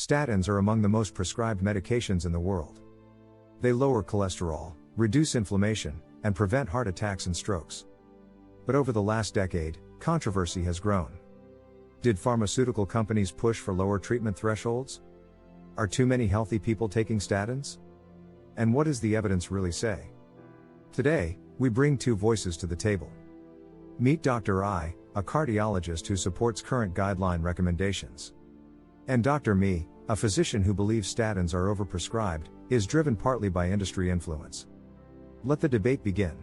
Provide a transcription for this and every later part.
Statins are among the most prescribed medications in the world. They lower cholesterol, reduce inflammation, and prevent heart attacks and strokes. But over the last decade, controversy has grown. Did pharmaceutical companies push for lower treatment thresholds? Are too many healthy people taking statins? And what does the evidence really say? Today, we bring two voices to the table. Meet Dr. I, a cardiologist who supports current guideline recommendations. And Dr. Me, a physician who believes statins are overprescribed, is driven partly by industry influence. Let the debate begin.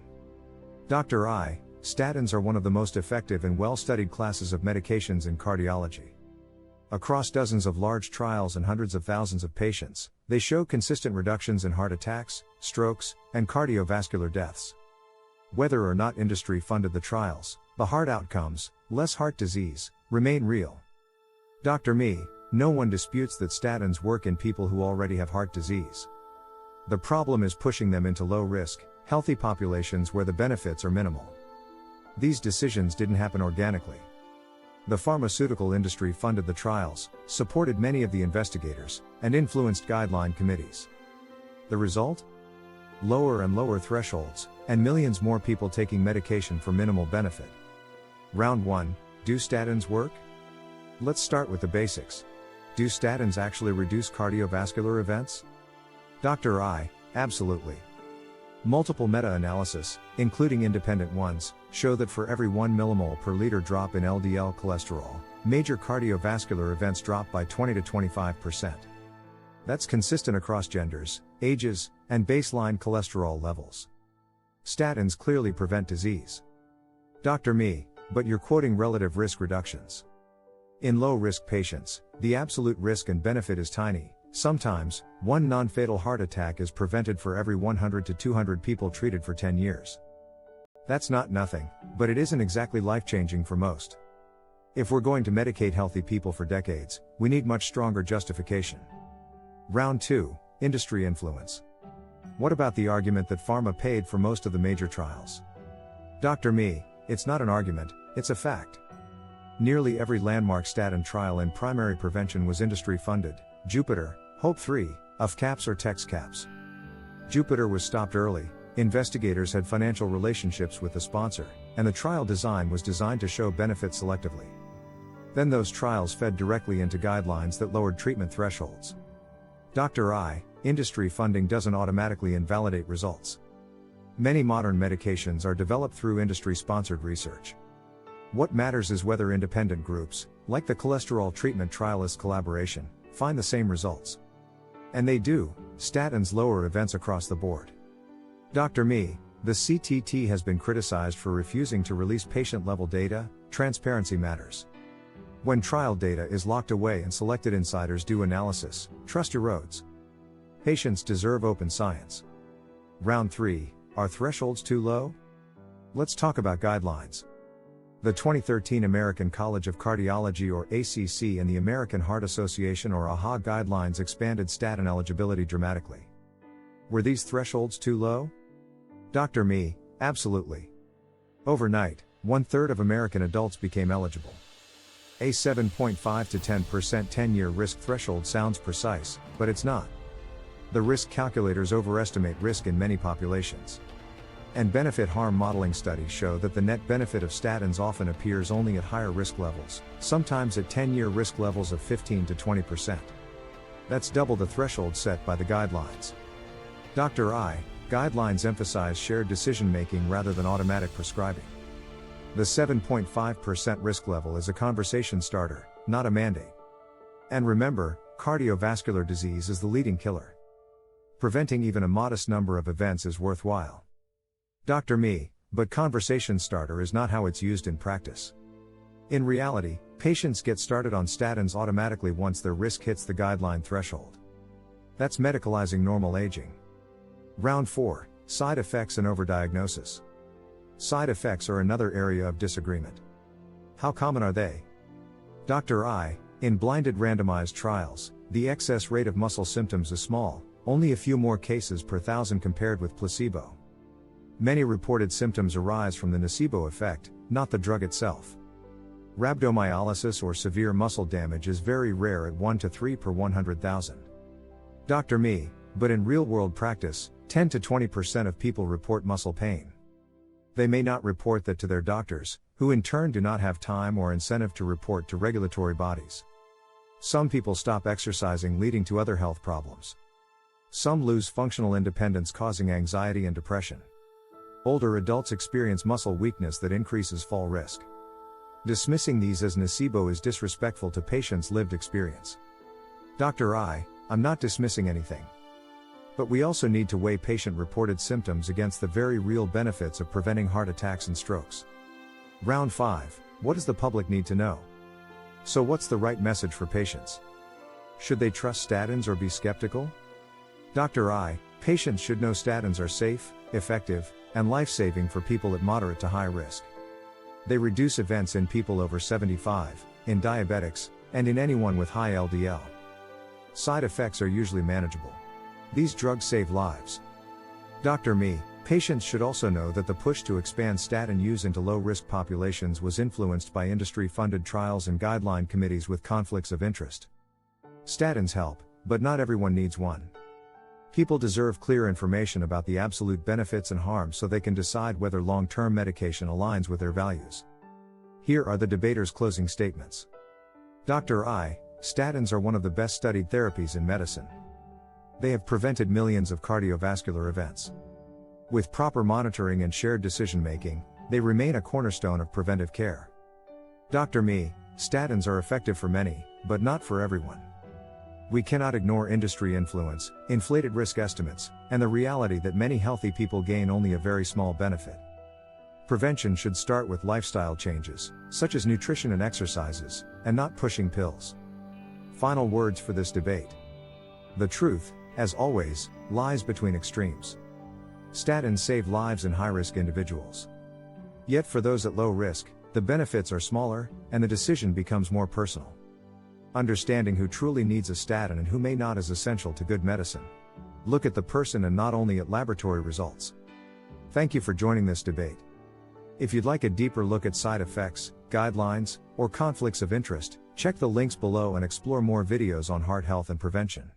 Dr. I, statins are one of the most effective and well-studied classes of medications in cardiology. Across dozens of large trials and hundreds of thousands of patients, they show consistent reductions in heart attacks, strokes, and cardiovascular deaths. Whether or not industry funded the trials, the hard outcomes, less heart disease, remain real. Dr. Me, no one disputes that statins work in people who already have heart disease. The problem is pushing them into low-risk, healthy populations where the benefits are minimal. These decisions didn't happen organically. The pharmaceutical industry funded the trials, supported many of the investigators, and influenced guideline committees. The result? Lower and lower thresholds, and millions more people taking medication for minimal benefit. Round 1, do statins work? Let's start with the basics. Do statins actually reduce cardiovascular events? Dr. I, absolutely. Multiple meta-analysis, including independent ones, show that for every 1 millimole per liter drop in LDL cholesterol, major cardiovascular events drop by 20 to 25%. That's consistent across genders, ages, and baseline cholesterol levels. Statins clearly prevent disease. Dr. Me, but you're quoting relative risk reductions. In low-risk patients, the absolute risk and benefit is tiny. Sometimes, one non-fatal heart attack is prevented for every 100 to 200 people treated for 10 years. That's not nothing, but it isn't exactly life-changing for most. If we're going to medicate healthy people for decades, we need much stronger justification. Round 2, industry influence. What about the argument that pharma paid for most of the major trials? Dr. Me, it's not an argument, it's a fact. Nearly every landmark statin trial in primary prevention was industry-funded. Jupiter, Hope 3, UF-CAPS or TEX-CAPS. Jupiter was stopped early, investigators had financial relationships with the sponsor, and the trial design was designed to show benefit selectively. Then those trials fed directly into guidelines that lowered treatment thresholds. Dr. I, industry funding doesn't automatically invalidate results. Many modern medications are developed through industry-sponsored research. What matters is whether independent groups, like the Cholesterol Treatment Trialists Collaboration, find the same results. And they do. Statins lower events across the board. Dr. Me, the CTT has been criticized for refusing to release patient-level data. Transparency matters. When trial data is locked away and selected insiders do analysis, trust erodes. Patients deserve open science. Round 3, are thresholds too low? Let's talk about guidelines. The 2013 American College of Cardiology or ACC and the American Heart Association or AHA guidelines expanded statin eligibility dramatically. Were these thresholds too low? Dr. Me, absolutely. Overnight, 1/3 of American adults became eligible. A 7.5 to 10% 10-year risk threshold sounds precise, but it's not. The risk calculators overestimate risk in many populations. And benefit-harm modeling studies show that the net benefit of statins often appears only at higher risk levels, sometimes at 10-year risk levels of 15 to 20%. That's double the threshold set by the guidelines. Dr. I, guidelines emphasize shared decision-making rather than automatic prescribing. The 7.5% risk level is a conversation starter, not a mandate. And remember, cardiovascular disease is the leading killer. Preventing even a modest number of events is worthwhile. Dr. Me, but conversation starter is not how it's used in practice. In reality, patients get started on statins automatically once their risk hits the guideline threshold. That's medicalizing normal aging. Round 4, side effects and overdiagnosis. Side effects are another area of disagreement. How common are they? Dr. I, in blinded randomized trials, the excess rate of muscle symptoms is small, only a few more cases per thousand compared with placebo. Many reported symptoms arise from the nocebo effect, not the drug itself. Rhabdomyolysis or severe muscle damage is very rare at 1 to 3 per 100,000. Dr. Me, but in real-world practice, 10 to 20% of people report muscle pain. They may not report that to their doctors, who in turn do not have time or incentive to report to regulatory bodies. Some people stop exercising, leading to other health problems. Some lose functional independence, causing anxiety and depression. Older adults experience muscle weakness that increases fall risk. Dismissing these as nocebo is disrespectful to patients' lived experience. Dr. I'm not dismissing anything. But we also need to weigh patient-reported symptoms against the very real benefits of preventing heart attacks and strokes. Round 5. What does the public need to know? So what's the right message for patients? Should they trust statins or be skeptical? Dr. Patients should know statins are safe, effective, and life-saving for people at moderate to high risk. They reduce events in people over 75, in diabetics, and in anyone with high LDL. Side effects are usually manageable. These drugs save lives. Dr. Me, patients should also know that the push to expand statin use into low-risk populations was influenced by industry-funded trials and guideline committees with conflicts of interest. Statins help, but not everyone needs one. People deserve clear information about the absolute benefits and harms so they can decide whether long-term medication aligns with their values. Here are the debaters' closing statements. Dr. Statins are one of the best studied therapies in medicine. They have prevented millions of cardiovascular events. With proper monitoring and shared decision-making, they remain a cornerstone of preventive care. Dr. Me, statins are effective for many, but not for everyone. We cannot ignore industry influence, inflated risk estimates, and the reality that many healthy people gain only a very small benefit. Prevention should start with lifestyle changes, such as nutrition and exercises, and not pushing pills. Final words for this debate. The truth, as always, lies between extremes. Statins save lives in high-risk individuals. Yet for those at low risk, the benefits are smaller, and the decision becomes more personal. Understanding who truly needs a statin and who may not is essential to good medicine. Look at the person and not only at laboratory results. Thank you for joining this debate. If you'd like a deeper look at side effects, guidelines, or conflicts of interest, check the links below and explore more videos on heart health and prevention.